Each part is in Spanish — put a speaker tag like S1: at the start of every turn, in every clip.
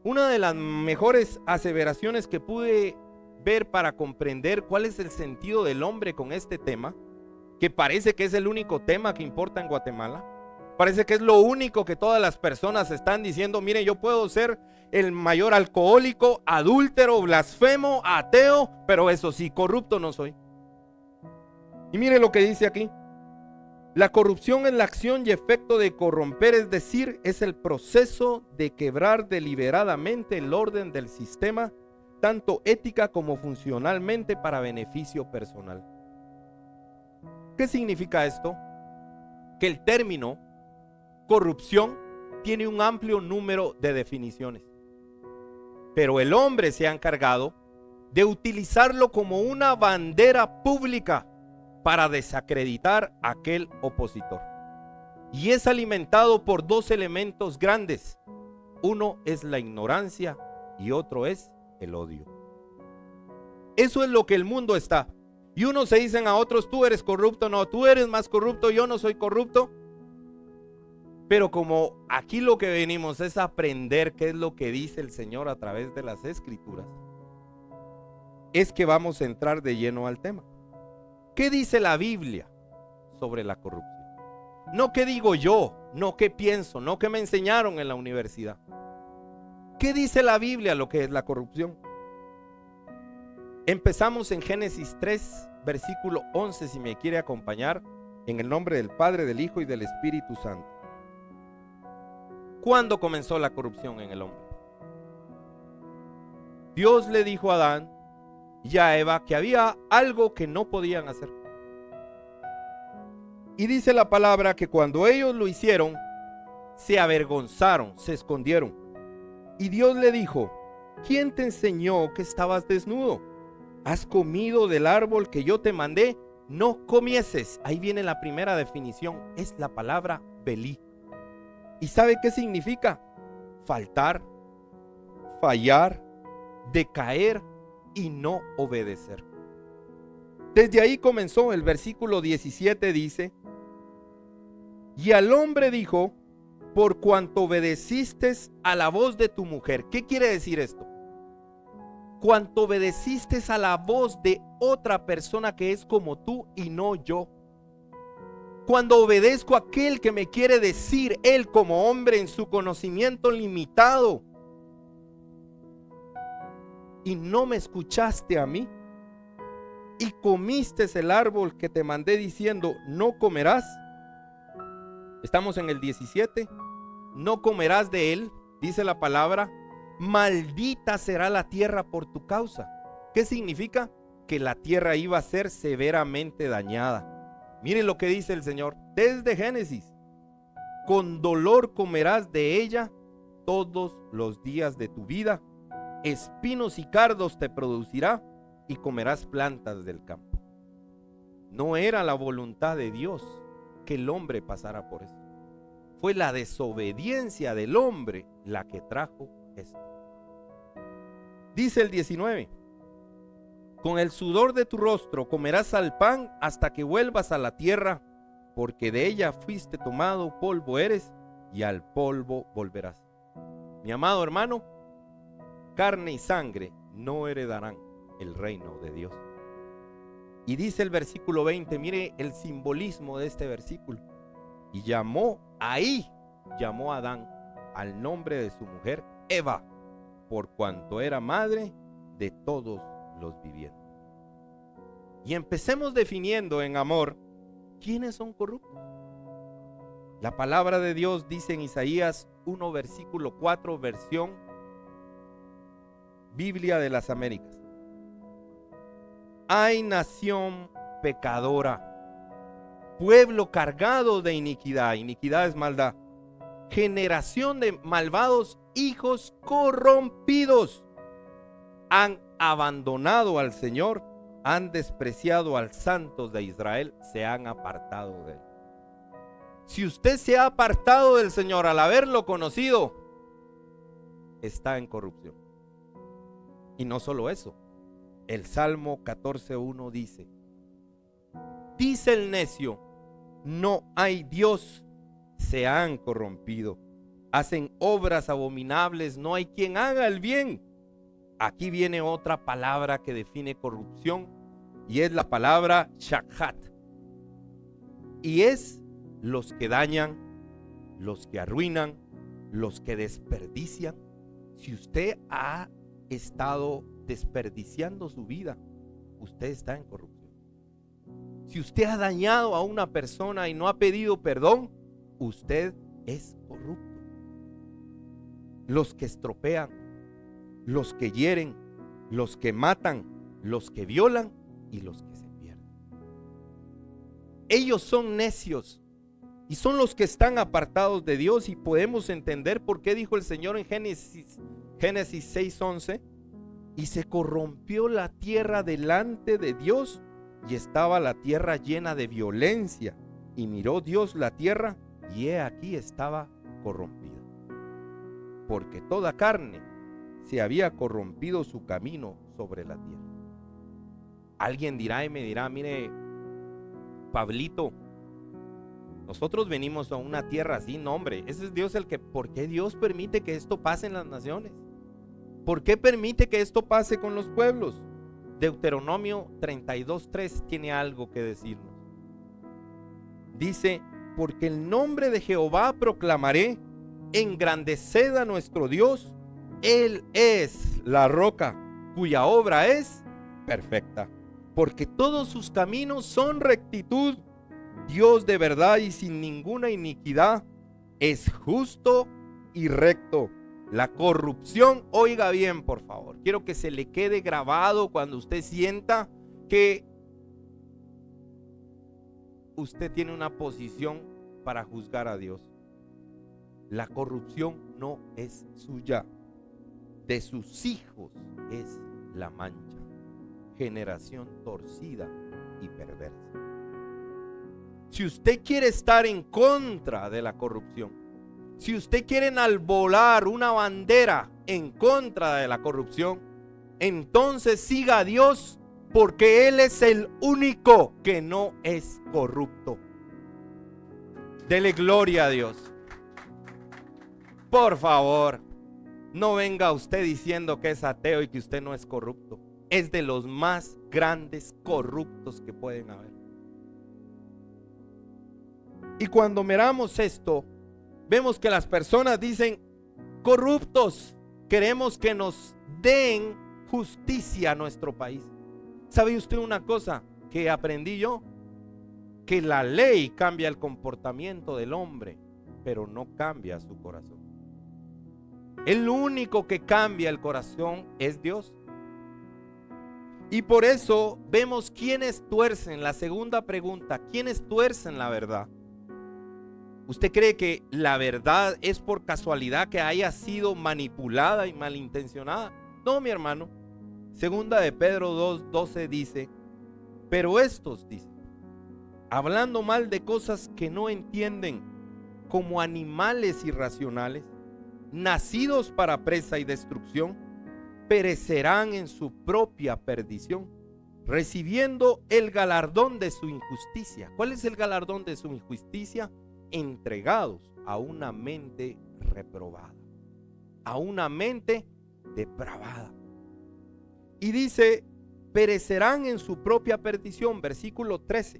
S1: Una de las mejores aseveraciones que pude ver para comprender cuál es el sentido del hombre con este tema, que parece que es el único tema que importa en Guatemala, parece que es lo único que todas las personas están diciendo: mire, yo puedo ser el mayor alcohólico, adúltero, blasfemo, ateo, pero eso sí, corrupto no soy. Y mire lo que dice aquí: la corrupción es la acción y efecto de corromper, es decir, es el proceso de quebrar deliberadamente el orden del sistema, tanto ética como funcionalmente, para beneficio personal. ¿Qué significa esto? Que el término corrupción tiene un amplio número de definiciones, pero el hombre se ha encargado de utilizarlo como una bandera pública para desacreditar a aquel opositor. Y es alimentado por dos elementos grandes. Uno es la ignorancia y otro es el odio. Eso es lo que el mundo está. Y unos se dicen a otros: tú eres corrupto, no, tú eres más corrupto, yo no soy corrupto. Pero como aquí lo que venimos es aprender qué es lo que dice el Señor a través de las Escrituras, es que vamos a entrar de lleno al tema. ¿Qué dice la Biblia sobre la corrupción? No qué digo yo, no qué pienso, no qué me enseñaron en la universidad. ¿Qué dice la Biblia lo que es la corrupción? Empezamos en Génesis 3, versículo 11, si me quiere acompañar, en el nombre del Padre, del Hijo y del Espíritu Santo. ¿Cuándo comenzó la corrupción en el hombre? Dios le dijo a Adán y a Eva que había algo que no podían hacer. Y dice la palabra que cuando ellos lo hicieron, se avergonzaron, se escondieron. Y Dios le dijo: ¿quién te enseñó que estabas desnudo? ¿Has comido del árbol que yo te mandé? No comieses. Ahí viene la primera definición, es la palabra belí. ¿Y sabe qué significa? Faltar, fallar, decaer y no obedecer. Desde ahí comenzó. El versículo 17 dice: y al hombre dijo: por cuanto obedeciste a la voz de tu mujer. ¿Qué quiere decir esto? Cuanto obedeciste a la voz de otra persona que es como tú y no yo. Cuando obedezco a aquel que me quiere decir él como hombre en su conocimiento limitado, y no me escuchaste a mí, y comiste el árbol que te mandé diciendo: no comerás. Estamos en el 17. No comerás de él, dice la palabra. Maldita será la tierra por tu causa. ¿Qué significa? Que la tierra iba a ser severamente dañada. Mire lo que dice el Señor desde Génesis: con dolor comerás de ella todos los días de tu vida, espinos y cardos te producirá, y comerás plantas del campo. No era la voluntad de Dios que el hombre pasara por eso. Fue la desobediencia del hombre la que trajo esto. Dice el 19: con el sudor de tu rostro comerás al pan hasta que vuelvas a la tierra, porque de ella fuiste tomado, polvo eres, y al polvo volverás. Mi amado hermano, carne y sangre no heredarán el reino de Dios. Y dice el versículo 20, mire el simbolismo de este versículo: y llamó a Adán al nombre de su mujer Eva, por cuanto era madre de todos los vivientes. Y empecemos definiendo en amor quiénes son corruptos. La palabra de Dios dice en Isaías 1 versículo 4, versión Biblia de las Américas: hay nación pecadora, pueblo cargado de iniquidad. Iniquidad es maldad. Generación de malvados, hijos corrompidos. Han abandonado al Señor, han despreciado al Santo de Israel, se han apartado de él. Si usted se ha apartado del Señor al haberlo conocido, está en corrupción. Y no solo eso, el Salmo 14:1 dice: dice el necio, no hay Dios, se han corrompido. hacen obras abominables, no hay quien haga el bien. Aquí viene otra palabra que define corrupción y es la palabra shakhat. Y es los que dañan, los que arruinan, los que desperdician. Si usted ha estado desperdiciando su vida, usted está en corrupción. Si usted ha dañado a una persona y no ha pedido perdón, usted es corrupto. Los que estropean, los que hieren, los que matan, los que violan y los que se pierden. Ellos son necios y son los que están apartados de Dios, y podemos entender por qué dijo el Señor en Génesis 6:11: y se corrompió la tierra delante de Dios, y estaba la tierra llena de violencia, y miró Dios la tierra, y he aquí estaba corrompida, porque toda carne se había corrompido su camino sobre la tierra. Alguien dirá y me dirá: mire, Pablito, nosotros venimos a una tierra así. No, hombre, ese es Dios el que... ¿Por qué Dios permite que esto pase en las naciones? ¿Por qué permite que esto pase con los pueblos? Deuteronomio 32:3 tiene algo que decirnos. Dice: porque el nombre de Jehová proclamaré, engrandeced a nuestro Dios, Él es la roca, cuya obra es perfecta, porque todos sus caminos son rectitud. Dios de verdad y sin ninguna iniquidad, es justo y recto. La corrupción, oiga bien por favor, quiero que se le quede grabado cuando usted sienta que usted tiene una posición para juzgar a Dios. La corrupción no es suya, de sus hijos es la mancha, generación torcida y perversa. Si usted quiere estar en contra de la corrupción, si usted quiere enarbolar una bandera en contra de la corrupción, entonces siga a Dios, porque Él es el único que no es corrupto. Dele gloria a Dios. Por favor, no venga usted diciendo que es ateo y que usted no es corrupto. Es de los más grandes corruptos que pueden haber. Y cuando miramos esto, vemos que las personas dicen: corruptos, queremos que nos den justicia a nuestro país. ¿Sabe usted una cosa que aprendí yo? Que la ley cambia el comportamiento del hombre, pero no cambia su corazón. El único que cambia el corazón es Dios. Y por eso vemos quiénes tuercen. La segunda pregunta: ¿quiénes tuercen la verdad? ¿Usted cree que la verdad es por casualidad que haya sido manipulada y malintencionada? No, mi hermano. Segunda de Pedro 2:12 dice: pero estos, dice, hablando mal de cosas que no entienden, como animales irracionales, nacidos para presa y destrucción, perecerán en su propia perdición, recibiendo el galardón de su injusticia. ¿Cuál es el galardón de su injusticia? Entregados a una mente reprobada, a una mente depravada. Y dice: perecerán en su propia perdición, versículo 13,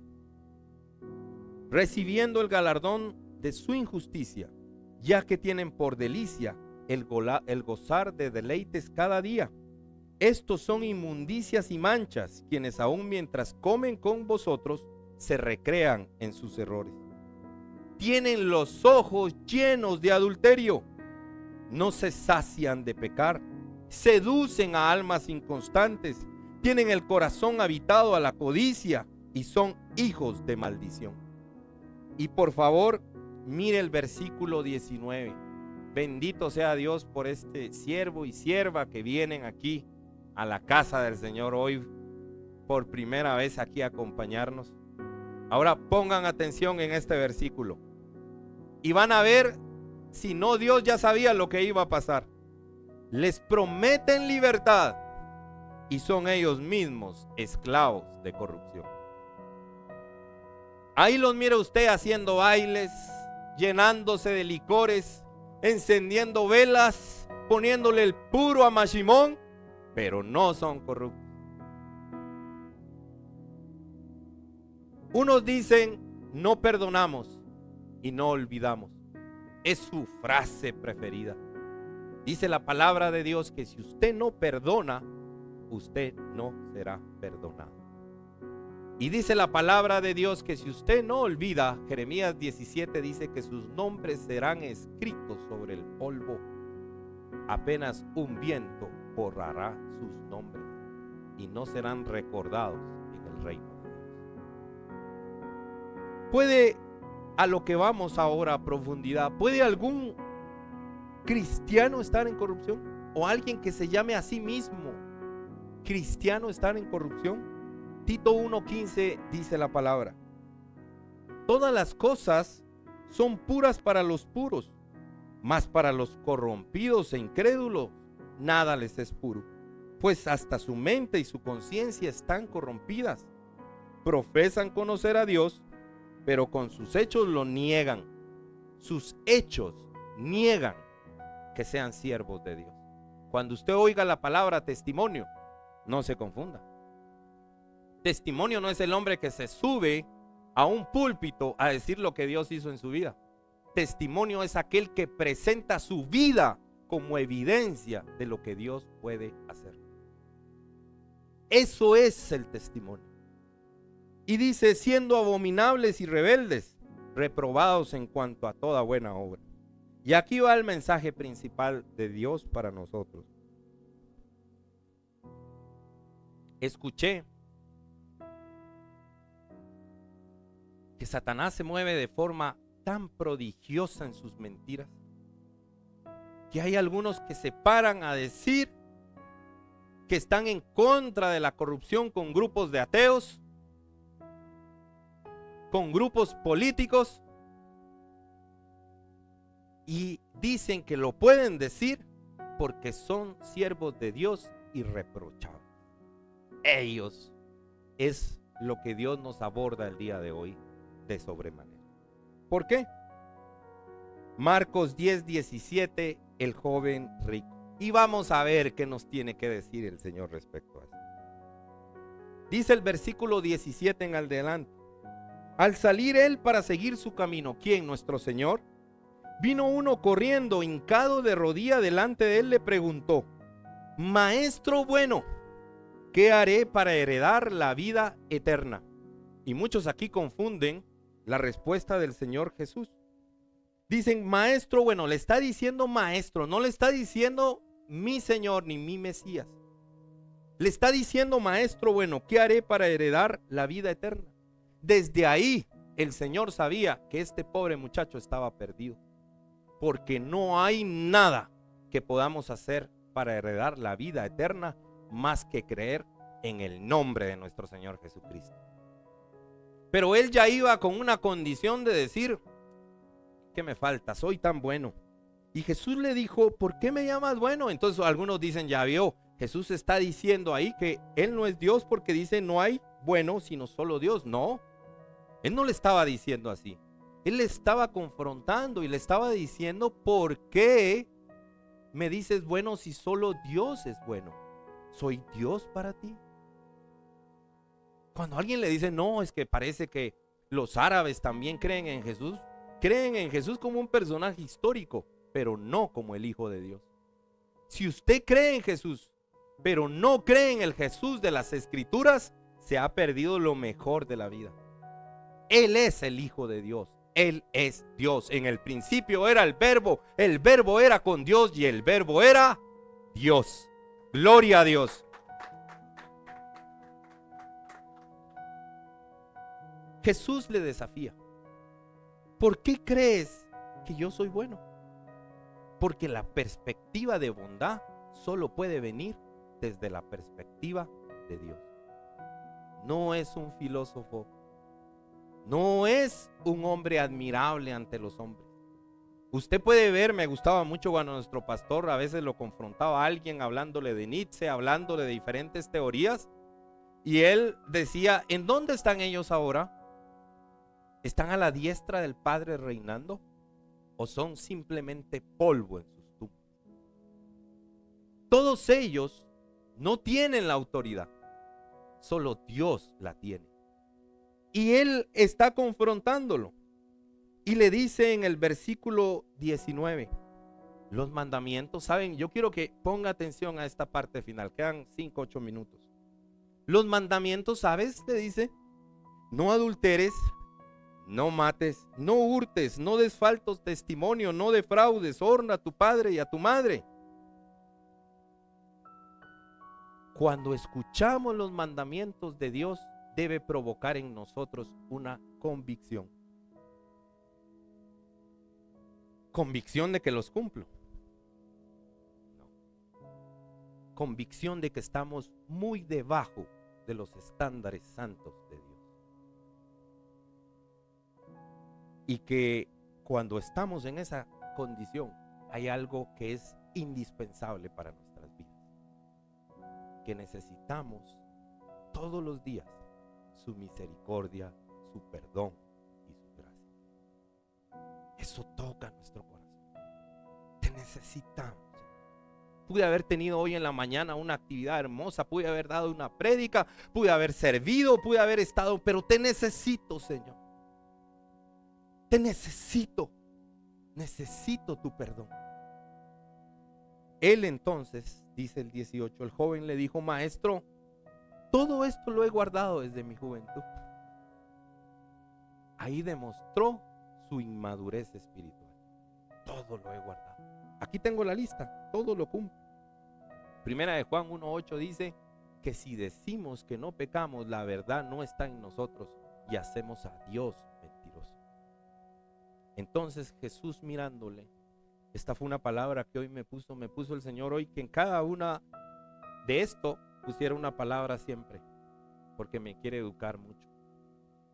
S1: recibiendo el galardón de su injusticia, ya que tienen por delicia el gozar de deleites cada día. Estos son inmundicias y manchas, quienes aún mientras comen con vosotros se recrean en sus errores. Tienen los ojos llenos de adulterio, no se sacian de pecar, seducen a almas inconstantes, tienen el corazón habitado a la codicia y son hijos de maldición. Y por favor, mire el versículo 19. Bendito sea Dios por este siervo y sierva que vienen aquí a la casa del Señor hoy por primera vez aquí a acompañarnos. Ahora pongan atención en este versículo y van a ver si no Dios ya sabía lo que iba a pasar. Les prometen libertad y son ellos mismos esclavos de corrupción. Ahí los mira usted haciendo bailes, llenándose de licores, encendiendo velas, poniéndole el puro a Mashimón, pero no son corruptos. Unos dicen, no perdonamos y no olvidamos. Es su frase preferida. Dice la palabra de Dios que si usted no perdona, usted no será perdonado. Y dice la palabra de Dios que si usted no olvida, Jeremías 17 dice que sus nombres serán escritos sobre el polvo. Apenas un viento borrará sus nombres y no serán recordados en el reino de Dios. ¿Puede, a lo que vamos ahora a profundidad, puede algún cristiano estar en corrupción? ¿O alguien que se llame a sí mismo cristiano estar en corrupción? Tito 1:15 dice la palabra: todas las cosas son puras para los puros, mas para los corrompidos e incrédulos nada les es puro, pues hasta su mente y su conciencia están corrompidas. Profesan conocer a Dios, pero con sus hechos lo niegan. Sus hechos niegan que sean siervos de Dios. Cuando usted oiga la palabra testimonio, no se confunda. Testimonio no es el hombre que se sube a un púlpito a decir lo que Dios hizo en su vida. Testimonio es aquel que presenta su vida como evidencia de lo que Dios puede hacer. Eso es el testimonio. Y dice, siendo abominables y rebeldes, reprobados en cuanto a toda buena obra. Y aquí va el mensaje principal de Dios para nosotros. Escuché que Satanás se mueve de forma tan prodigiosa en sus mentiras, que hay algunos que se paran a decir que están en contra de la corrupción con grupos de ateos, con grupos políticos, y dicen que lo pueden decir porque son siervos de Dios irreprochables. Ellos es lo que Dios nos aborda el día de hoy de sobremanera. ¿Por qué? Marcos 10:17, el joven rico. Y vamos a ver qué nos tiene que decir el Señor respecto a eso. Dice el versículo 17 en adelante: al salir él para seguir su camino, ¿quién? Nuestro Señor. Vino uno corriendo, hincado de rodilla delante de él, le preguntó: Maestro bueno, ¿qué haré para heredar la vida eterna? Y muchos aquí confunden la respuesta del Señor Jesús. Dicen maestro bueno, le está diciendo maestro, no le está diciendo mi Señor ni mi Mesías. Le está diciendo maestro bueno, ¿qué haré para heredar la vida eterna? Desde ahí el Señor sabía que este pobre muchacho estaba perdido, porque no hay nada que podamos hacer para heredar la vida eterna más que creer en el nombre de nuestro Señor Jesucristo. Pero él ya iba con una condición de decir: ¿qué me falta? Soy tan bueno. Y Jesús le dijo: ¿por qué me llamas bueno? Entonces algunos dicen, ya vio, Jesús está diciendo ahí que él no es Dios, porque dice no hay bueno sino solo Dios. No, él no le estaba diciendo así. Él le estaba confrontando y le estaba diciendo: ¿por qué me dices bueno si solo Dios es bueno? ¿Soy Dios para ti? Cuando alguien le dice, no, es que parece que los árabes también creen en Jesús como un personaje histórico, pero no como el Hijo de Dios. Si usted cree en Jesús, pero no cree en el Jesús de las Escrituras, se ha perdido lo mejor de la vida. Él es el Hijo de Dios, Él es Dios. En el principio era el verbo era con Dios y el verbo era Dios. Gloria a Dios. Jesús le desafía: ¿por qué crees que yo soy bueno? Porque la perspectiva de bondad solo puede venir desde la perspectiva de Dios. No es un filósofo, no es un hombre admirable ante los hombres. Usted puede ver, me gustaba mucho cuando nuestro pastor a veces lo confrontaba a alguien hablándole de Nietzsche, hablándole de diferentes teorías, y él decía: ¿en dónde están ellos ahora? ¿Están a la diestra del Padre reinando? o son simplemente polvo en sus tumbas. Todos ellos no tienen la autoridad, solo Dios la tiene. Y él está confrontándolo y le dice en el versículo 19, los mandamientos, ¿saben? Yo quiero que ponga atención a esta parte final, quedan 5, 8 minutos. Los mandamientos, ¿sabes? Le dice, no adulteres, no mates, no hurtes, no des falso testimonio, no defraudes, honra a tu padre y a tu madre. Cuando escuchamos los mandamientos de Dios, debe provocar en nosotros una convicción. Convicción de que los cumplo. No. Convicción de que estamos muy debajo de los estándares santos de Dios. Y que cuando estamos en esa condición, hay algo que es indispensable para nuestras vidas. Que necesitamos todos los días su misericordia, su perdón y su gracia. Eso toca nuestro corazón. Te necesitamos. Pude haber tenido hoy en la mañana una actividad hermosa, pude haber dado una prédica, pude haber servido, pude haber estado, pero te necesito, Señor. Te necesito tu perdón. Él entonces, dice el 18, el joven le dijo, maestro, todo esto lo he guardado desde mi juventud. Ahí demostró su inmadurez espiritual. Todo lo he guardado. Aquí tengo la lista, todo lo cumplo. Primera de Juan 1:8 dice que si decimos que no pecamos, la verdad no está en nosotros y hacemos a Dios mentiroso. Entonces Jesús mirándole, esta fue una palabra que hoy me puso el Señor hoy, que en cada una de esto pusiera una palabra siempre, porque me quiere educar mucho.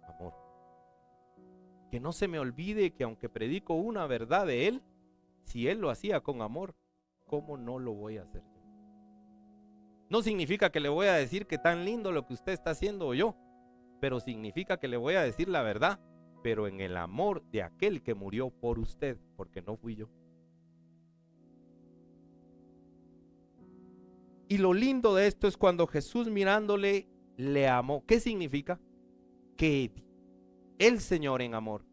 S1: Amor. Que no se me olvide que aunque predico una verdad de Él, si Él lo hacía con amor, ¿cómo no lo voy a hacer yo? No significa que le voy a decir que tan lindo lo que usted está haciendo o yo, pero significa que le voy a decir la verdad, pero en el amor de aquel que murió por usted, porque no fui yo. Y lo lindo de esto es cuando Jesús mirándole le amó. ¿Qué significa? Que el Señor en amor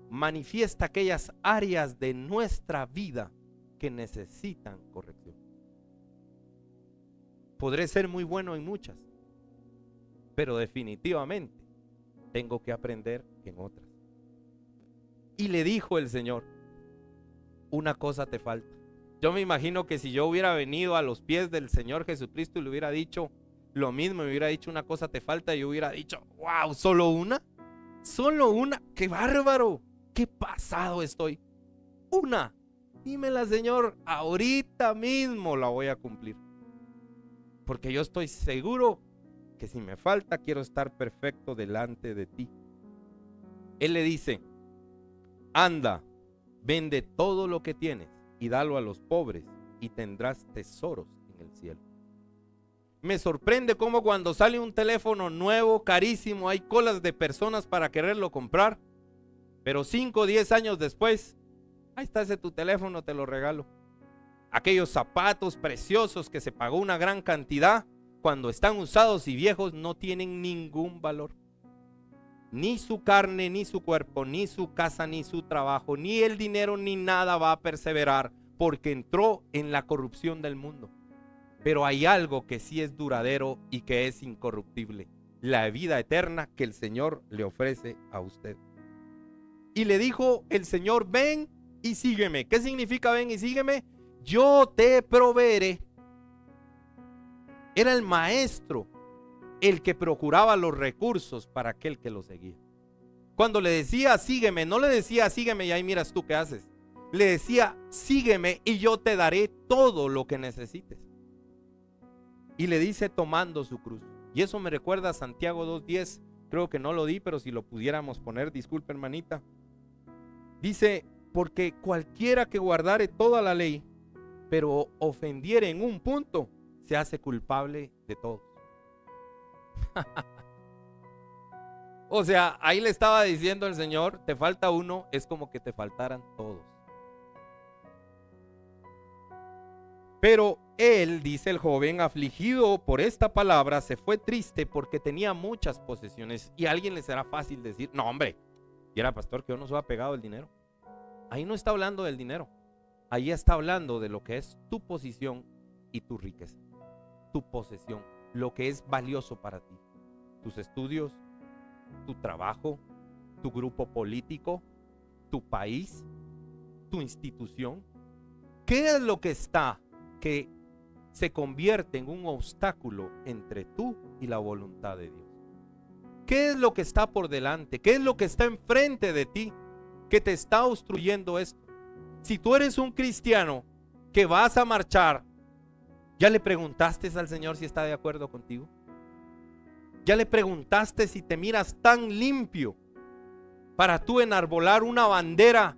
S1: manifiesta aquellas áreas de nuestra vida que necesitan corrección. Podré ser muy bueno en muchas, pero definitivamente tengo que aprender en otras. Y le dijo el Señor, una cosa te falta. Yo me imagino que si yo hubiera venido a los pies del Señor Jesucristo y le hubiera dicho lo mismo, me hubiera dicho una cosa te falta, y yo hubiera dicho, wow, ¿solo una? ¿Solo una? ¡Qué bárbaro! ¡Qué pasado estoy! Una. Dímela, Señor, ahorita mismo la voy a cumplir. Porque yo estoy seguro que si me falta, quiero estar perfecto delante de ti. Él le dice, anda, vende todo lo que tienes y dalo a los pobres y tendrás tesoros en el cielo. Me sorprende cómo cuando sale un teléfono nuevo, carísimo, hay colas de personas para quererlo comprar, pero 5 o 10 años después, ahí está ese tu teléfono, te lo regalo. Aquellos zapatos preciosos que se pagó una gran cantidad, cuando están usados y viejos, no tienen ningún valor. Ni su carne, ni su cuerpo, ni su casa, ni su trabajo, ni el dinero, ni nada va a perseverar, porque entró en la corrupción del mundo. Pero hay algo que sí es duradero y que es incorruptible: la vida eterna que el Señor le ofrece a usted. Y le dijo el Señor, ven y sígueme. ¿Qué significa ven y sígueme? Yo te proveeré. Era el maestro el que procuraba los recursos para aquel que lo seguía. Cuando le decía sígueme, no le decía sígueme y ahí miras tú qué haces. Le decía sígueme y yo te daré todo lo que necesites. Y le dice tomando su cruz. Y eso me recuerda a Santiago 2:10. Creo que no lo di, pero si lo pudiéramos poner, disculpe hermanita. Dice, porque cualquiera que guardare toda la ley, pero ofendiere en un punto, se hace culpable de todo. O sea, ahí le estaba diciendo el Señor, te falta uno, es como que te faltaran todos. Pero él, dice el joven, afligido por esta palabra, se fue triste porque tenía muchas posesiones. Y a alguien le será fácil decir, no hombre, y era pastor que yo no soy apegado al dinero. Ahí no está hablando del dinero. Ahí está hablando de lo que es tu posición y tu riqueza. Tu posesión, lo que es valioso para ti. Tus estudios, tu trabajo, tu grupo político, tu país, tu institución. ¿Qué es lo que está que se convierte en un obstáculo entre tú y la voluntad de Dios? ¿Qué es lo que está por delante? ¿Qué es lo que está enfrente de ti que te está obstruyendo esto? Si tú eres un cristiano que vas a marchar, ¿ya le preguntaste al Señor si está de acuerdo contigo? ¿Ya le preguntaste si te miras tan limpio para tú enarbolar una bandera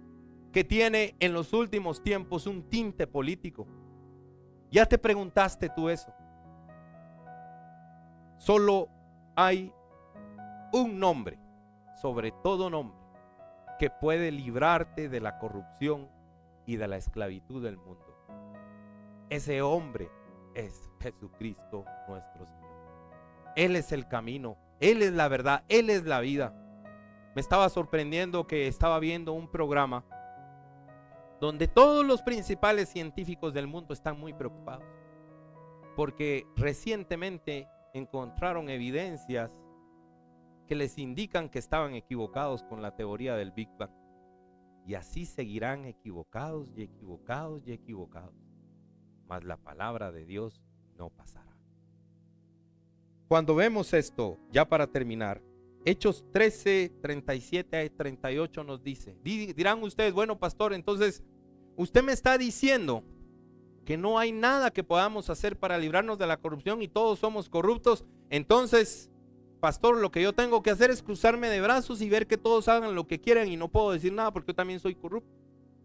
S1: que tiene en los últimos tiempos un tinte político? ¿Ya te preguntaste tú eso? Solo hay un nombre, sobre todo nombre, que puede librarte de la corrupción y de la esclavitud del mundo. Ese hombre es Jesucristo nuestro Señor. Él es el camino, Él es la verdad, Él es la vida. Me estaba sorprendiendo que estaba viendo un programa donde todos los principales científicos del mundo están muy preocupados porque recientemente encontraron evidencias que les indican que estaban equivocados con la teoría del Big Bang, y así seguirán equivocados y equivocados y equivocados, mas la palabra de Dios no pasará. Cuando vemos esto, ya para terminar, Hechos 13, 37 a 38 nos dice, dirán ustedes, bueno pastor, entonces usted me está diciendo que no hay nada que podamos hacer para librarnos de la corrupción y todos somos corruptos. Entonces, pastor, lo que yo tengo que hacer es cruzarme de brazos y ver que todos hagan lo que quieran y no puedo decir nada porque yo también soy corrupto.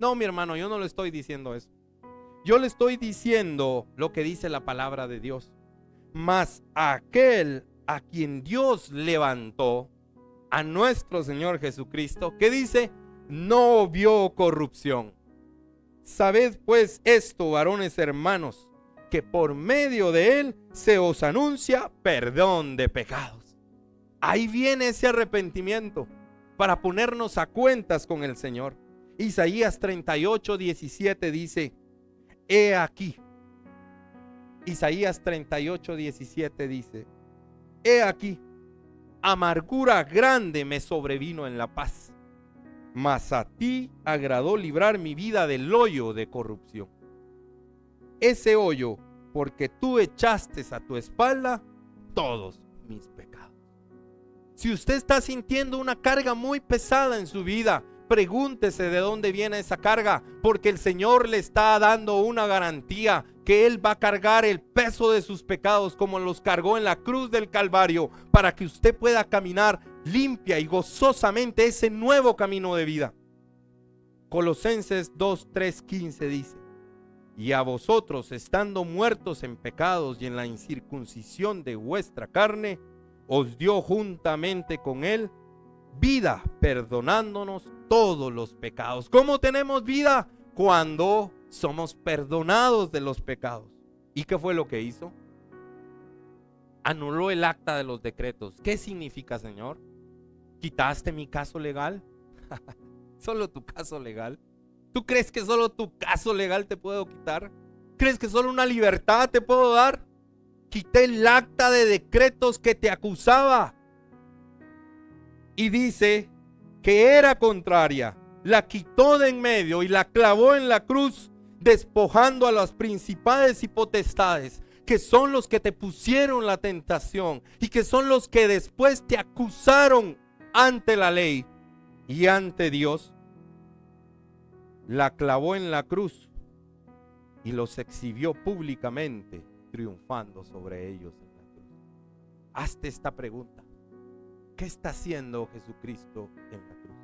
S1: No, mi hermano, yo no le estoy diciendo eso. Yo le estoy diciendo lo que dice la palabra de Dios. Mas aquel a quien Dios levantó, a nuestro Señor Jesucristo, que dice, no vio corrupción. Sabed pues esto, varones hermanos, que por medio de él se os anuncia perdón de pecados. Ahí viene ese arrepentimiento para ponernos a cuentas con el Señor. Isaías 38, 17 dice, he aquí. Isaías 38, 17 dice, he aquí, amargura grande me sobrevino en la paz, mas a ti agradó librar mi vida del hoyo de corrupción. Ese hoyo, porque tú echaste a tu espalda todos mis pecados. Si usted está sintiendo una carga muy pesada en su vida, pregúntese de dónde viene esa carga, porque el Señor le está dando una garantía que Él va a cargar el peso de sus pecados como los cargó en la cruz del Calvario, para que usted pueda caminar limpia y gozosamente ese nuevo camino de vida. Colosenses 2, 3, 15 dice, y a vosotros, estando muertos en pecados y en la incircuncisión de vuestra carne, os dio juntamente con Él vida, perdonándonos todos los pecados. ¿Cómo tenemos vida? Cuando somos perdonados de los pecados. ¿Y qué fue lo que hizo? Anuló el acta de los decretos. ¿Qué significa, Señor? ¿Quitaste mi caso legal? ¿Solo tu caso legal? ¿Tú crees que solo tu caso legal te puedo quitar? ¿Crees que solo una libertad te puedo dar? Quité el acta de decretos que te acusaba. Y dice que era contraria. La quitó de en medio y la clavó en la cruz, despojando a las principales y potestades, que son los que te pusieron la tentación y que son los que después te acusaron ante la ley y ante Dios. La clavó en la cruz y los exhibió públicamente, triunfando sobre ellos en la cruz. Hazte esta pregunta: ¿qué está haciendo Jesucristo en la cruz?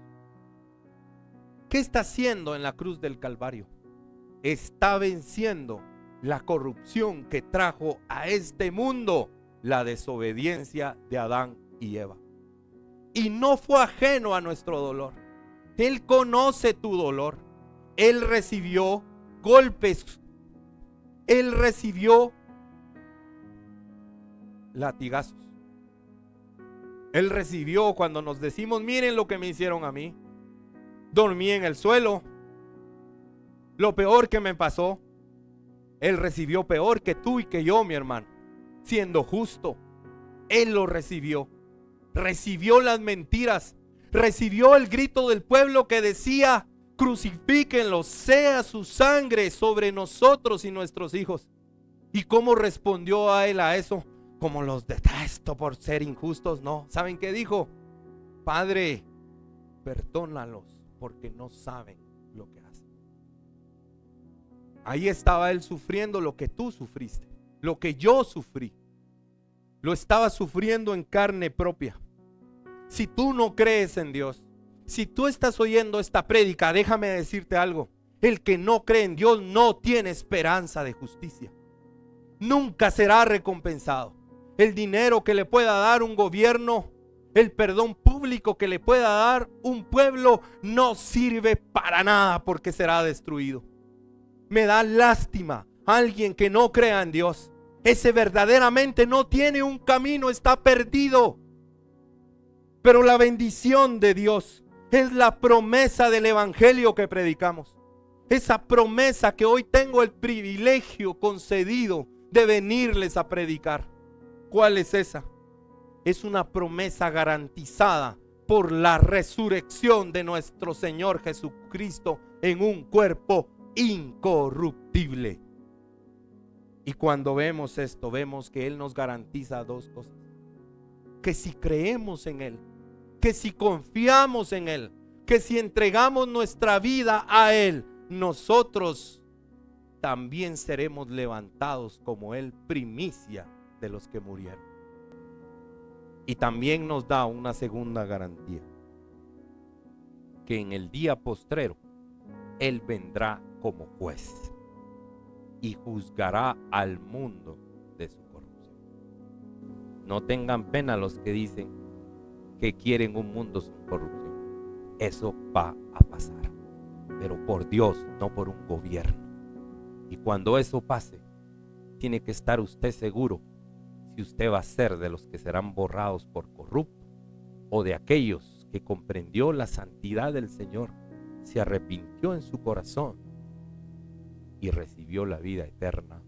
S1: ¿Qué está haciendo en la cruz del Calvario? Está venciendo la corrupción que trajo a este mundo la desobediencia de Adán y Eva. Y no fue ajeno a nuestro dolor. Él conoce tu dolor. Él recibió golpes Él recibió latigazos. Él recibió cuando nos decimos, miren lo que me hicieron a mí. Dormí en el suelo. Lo peor que me pasó. Él recibió peor que tú y que yo, mi hermano. Siendo justo, Él lo recibió. Recibió las mentiras. Recibió el grito del pueblo que decía, crucifíquenlo, sea su sangre sobre nosotros y nuestros hijos. ¿Y cómo respondió a Él a eso? Como los detesto por ser injustos. No, ¿saben qué dijo? Padre, perdónalos porque no saben lo que hacen. Ahí estaba Él sufriendo lo que tú sufriste, lo que yo sufrí. Lo estaba sufriendo en carne propia. Si tú no crees en Dios, si tú estás oyendo esta prédica, déjame decirte algo. El que no cree en Dios no tiene esperanza de justicia. Nunca será recompensado. El dinero que le pueda dar un gobierno, el perdón público que le pueda dar un pueblo, no sirve para nada porque será destruido. Me da lástima alguien que no crea en Dios. Ese verdaderamente no tiene un camino, está perdido. Pero la bendición de Dios es la promesa del evangelio que predicamos. Esa promesa que hoy tengo el privilegio concedido de venirles a predicar. ¿Cuál es esa? Es una promesa garantizada por la resurrección de nuestro Señor Jesucristo en un cuerpo incorruptible. Y cuando vemos esto, vemos que Él nos garantiza dos cosas. Que si creemos en Él, que si confiamos en Él, que si entregamos nuestra vida a Él, nosotros también seremos levantados como Él, primicia de los que murieron. Y también nos da una segunda garantía, que en el día postrero Él vendrá como juez y juzgará al mundo de su corrupción. No tengan pena los que dicen que quieren un mundo sin corrupción. Eso va a pasar, pero por Dios, no por un gobierno. Y cuando eso pase, tiene que estar usted seguro si usted va a ser de los que serán borrados por corrupto o de aquellos que comprendió la santidad del Señor, se arrepintió en su corazón y recibió la vida eterna